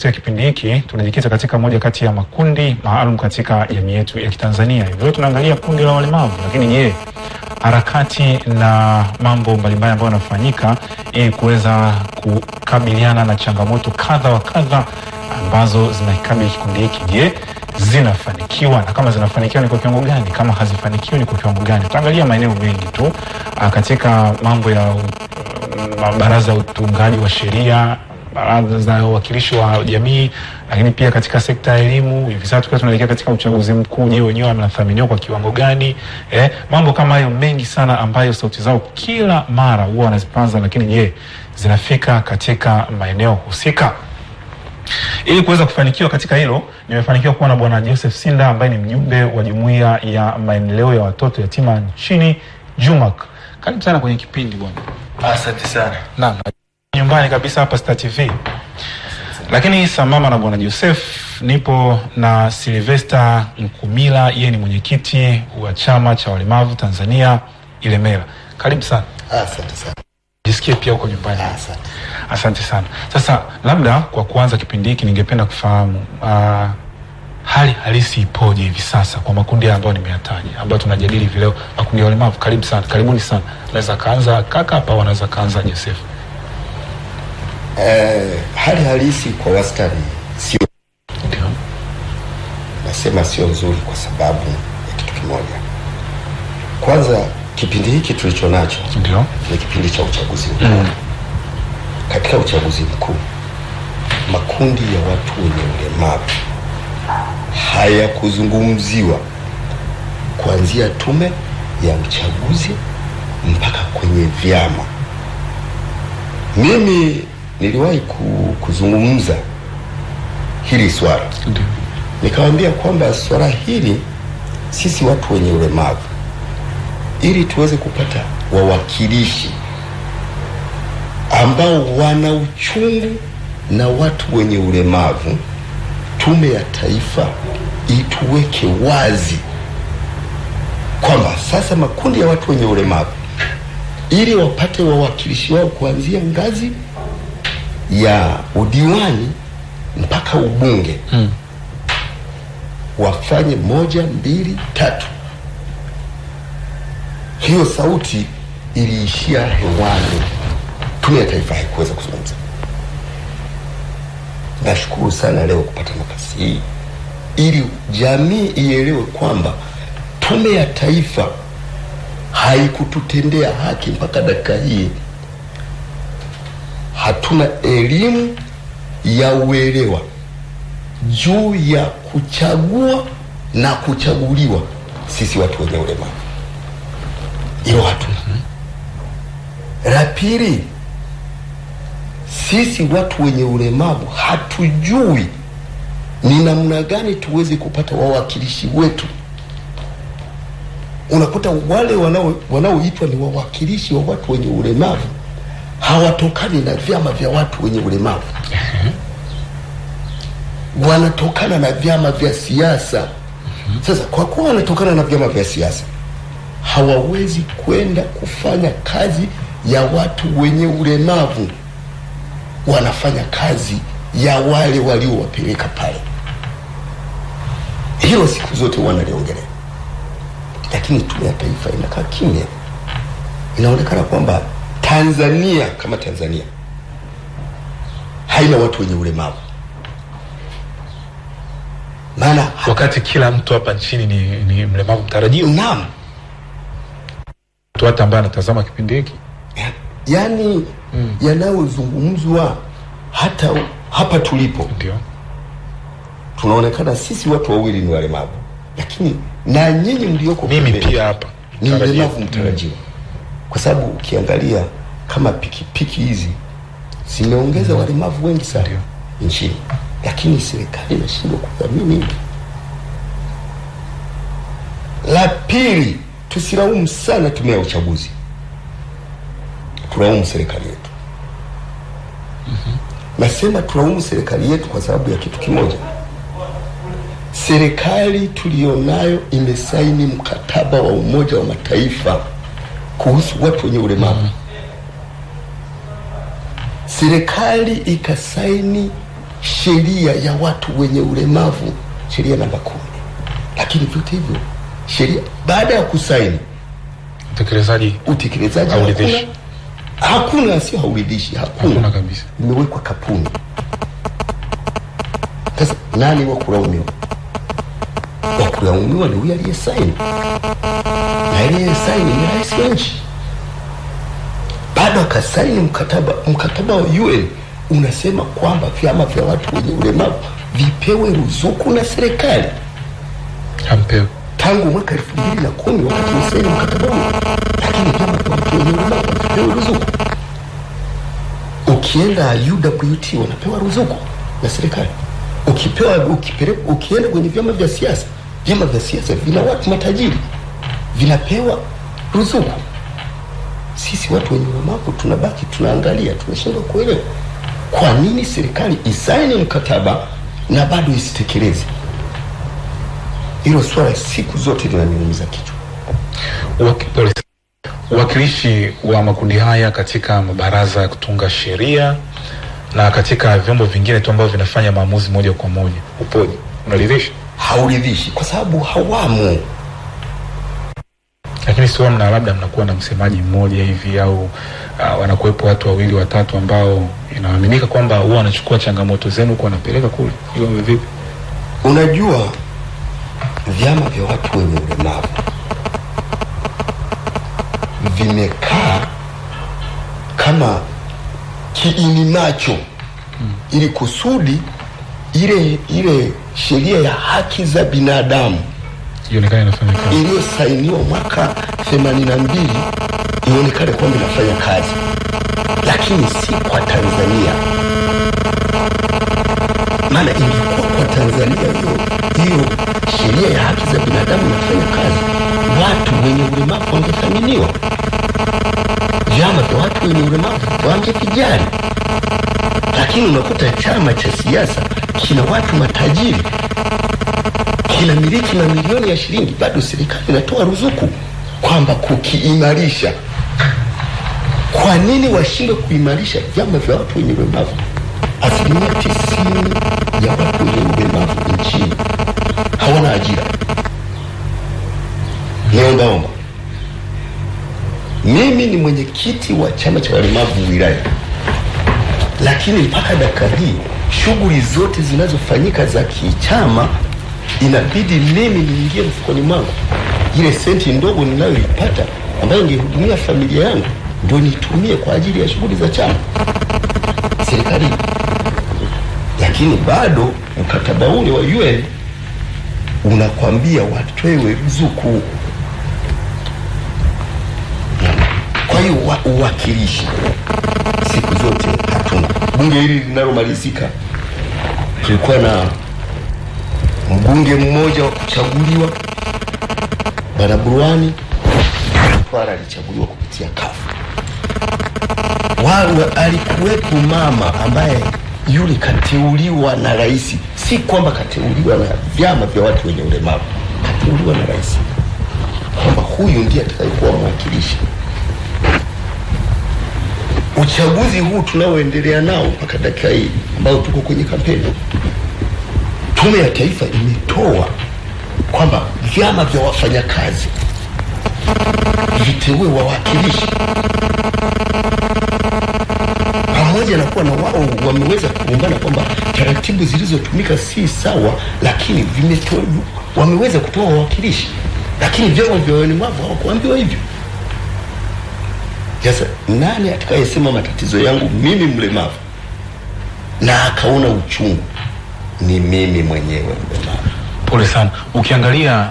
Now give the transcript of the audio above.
Katika kipindi hiki tunajikita katika moja kati ya makundi maalum katika jamii yetu ya Kitanzania. Hivyo tunaangalia kundi la walemavu, lakini je, harakati na mambo mbalimbali ambayo yanafanyika ili kuweza kukabiliana na changamoto kadha wa kadha ambazo zinakabili kikundi hiki, je, zinafanikiwa? Na kama zinafanikiwa ni kwa kiwango gani? Kama hazifanikiwi ni kwa kiwango gani? Tutaangalia maeneo mengi tu katika mambo ya baraza ya utungaji wa sheria, baraza za uwakilishi wa jamii, lakini pia katika sekta ya elimu. Hivi sasa tukiwa tunaelekea katika uchaguzi mkuu, je, wenyewe wanathaminiwa kwa kiwango gani? Mambo kama hayo mengi sana ambayo sauti zao kila mara huwa wanazipaza, lakini je, zinafika katika maeneo husika? Ili kuweza kufanikiwa katika hilo, nimefanikiwa kuwa na Bwana Joseph Sinda ambaye ni mjumbe wa Jumuiya ya Maendeleo ya Watoto Yatima nchini JUMAC. Karibu sana kwenye kipindi bwana. Asante sana. Naam, nyumbani kabisa hapa Star TV. Lakini sambamba na Bwana Joseph, nipo na Sylvester Mkumila, yeye ni mwenyekiti wa chama cha walemavu Tanzania Ilemela. Karibu sana. Asante sana. Jisikie pia uko nyumbani. Asante. Asante sana. Sasa labda kwa kuanza kipindi hiki ningependa kufahamu hali halisi ipoje hivi sasa kwa makundi ambayo nimeyataja, ambayo tunajadili hivi leo, makundi ya walemavu. Karibu sana. Karibuni sana. Naweza kaanza kaka hapa, wanaweza kaanza Joseph. Hali halisi kwa wastani sio. Ndio. Nasema sio nzuri kwa sababu ya kitu kimoja. Kwanza, kipindi hiki tulicho nacho ndio ni kipindi cha uchaguzi mkuu. Katika uchaguzi mkuu, makundi ya watu wenye ulemavu hayakuzungumziwa kuanzia tume ya uchaguzi mpaka kwenye vyama. Mimi niliwahi kuzungumza hili swala. Nikawaambia kwamba swala hili sisi watu wenye ulemavu, ili tuweze kupata wawakilishi ambao wana uchungu na watu wenye ulemavu, Tume ya Taifa ituweke wazi kwamba sasa makundi ya watu wenye ulemavu, ili wapate wawakilishi wao kuanzia ngazi ya udiwani mpaka ubunge, wafanye 1, 2, 3. Hiyo sauti iliishia hewani. Tume ya Taifa haikuweza kuzungumza. Nashukuru sana leo kupata nafasi hii ili jamii ielewe kwamba Tume ya Taifa haikututendea haki mpaka dakika hii. Hatuna elimu ya uelewa juu ya kuchagua na kuchaguliwa sisi watu wenye ulemavu. Hilo hatuna. La pili, sisi watu wenye ulemavu hatujui ni namna gani tuweze kupata wawakilishi wetu. Unakuta wale wanaoitwa ni wawakilishi wa watu wenye ulemavu hawatokani na vyama vya watu wenye ulemavu. Wanatokana na vyama vya siasa. Sasa kwa kuwa wanatokana na vyama vya siasa, hawawezi kwenda kufanya kazi ya watu wenye ulemavu. Wanafanya kazi ya wale waliowapeleka pale. Hilo siku zote wanaliongelea. Lakini Tume ya Taifa inakaa kimya. Inaonekana kwamba Tanzania kama Tanzania haina watu wenye ulemavu. Maana wakati kila mtu hapa nchini ni mlemavu mtarajiwa. Naam. Mtu hata ambaye anatazama kipindi hiki, yani yanayozungumzwa hata hapa tulipo, ndio tunaonekana sisi watu wawili ni walemavu, lakini na nyinyi mlioko mimi pia hapa ni mlemavu mtarajiwa. Kwa sababu ukiangalia kama pikipiki hizi zimeongeza walemavu wengi sana nchini, lakini serikali inashindwa kudhamini. La pili, tusilaumu sana tume ya uchaguzi, tulaumu serikali yetu. Nasema tulaumu serikali yetu kwa sababu ya kitu kimoja. Serikali tulionayo imesaini mkataba wa Umoja wa Mataifa kuhusu watu wenye ulemavu. Serikali ikasaini sheria ya watu wenye ulemavu, sheria namba 10. Lakini vyote hivyo sheria baada ya kusaini, utekelezaji hakuna, sio hauridhishi, hakuna kabisa. Imewekwa kapuni. Sasa nani wa kulaumiwa? Wa kulaumiwa ni huyu aliyesaini, na aliyesaini ni rais wa nchi. Bado akasaini mkataba wa UN unasema kwamba vyama vya watu wenye ulemavu vipewe ruzuku na serikali. Hampewi tangu mwaka 2010 wakati usaini mkataba huo, lakini vyama vya watu wenye ulemavu vipewe ruzuku. Ukienda UWT wanapewa ruzuku na serikali. Ukienda kwenye vyama vya siasa vina watu matajiri, vinapewa ruzuku. Sisi watu wenye ulemavu tunabaki tunaangalia, tunashindwa kuelewa kwa nini serikali isaini mkataba na bado isitekeleze. Hilo swala siku zote linaniumiza kichwa. Uwakilishi wa makundi haya katika mabaraza ya kutunga sheria na katika vyombo vingine tu ambavyo vinafanya maamuzi moja kwa moja, upoje? Unaridhisha? Hauridhishi kwa sababu hawamo. Lakini sio labda mnakuwa na msemaji mmoja hivi au wanakuwepo watu wawili watatu ambao inaaminika kwamba huwa wanachukua changamoto zenu kwa wanapeleka kule. Hiyo vipi? Unajua vyama vya watu wenye ulemavu vimekaa kama kiini macho ili kusudi ile sheria ya haki za binadamu ionekane inafanya kazi, iliyosainiwa mwaka 82 ionekane kwamba inafanya kazi, lakini si kwa Tanzania. Maana ingekuwa kwa Tanzania hiyo sheria ya haki za binadamu inafanya kazi, watu wenye ulemavu wangethaminiwa, vyama vya watu wenye ulemavu wangevijali. Lakini unakuta chama cha siasa kina watu matajiri, kina miliki mamilioni ya shilingi, bado serikali inatoa ruzuku kwamba kukiimarisha. Kwa nini washinde kuimarisha vyama vya watu wenye ulemavu? 90% ya watu wenye ulemavu nchini hawana ajira. Niomba, mimi ni mwenyekiti wa chama cha walemavu wilaya, lakini mpaka dakika hii shughuli zote zinazofanyika za kichama inabidi mimi niingie mfukoni mwangu, ile senti ndogo ninayoipata ambayo ingehudumia familia yangu ndio nitumie kwa ajili ya shughuli za chama serikali. Lakini bado mkataba ule wa UN unakwambia watoewe ruzuku. Kwa hiyo uwakilishi siku zote hatuna. Bunge hili linalomalizika tulikuwa na mbunge mmoja wa kuchaguliwa, Bwana Burwani Mtwara, alichaguliwa kupitia kafu. Alikuwepo mama ambaye yule kateuliwa na rais, si kwamba kateuliwa na vyama vya watu wenye ulemavu, kateuliwa na rais kwamba huyu ndiye atakayekuwa mwakilishi. Uchaguzi huu tunaoendelea nao mpaka dakika hii ambao tuko kwenye kampeni, Tume ya Taifa imetoa kwamba vyama vya wafanyakazi viteue wawakilishi, pamoja na kuwa na wao wameweza kuungana kwamba taratibu zilizotumika si sawa, lakini wameweza kutoa wawakilishi, lakini vyama vya walemavu hawakuambiwa hivyo. Sasa nani atakayesema matatizo yangu mimi mlemavu na akaona uchungu? Ni mimi mwenyewe mlemavu. Pole sana. Ukiangalia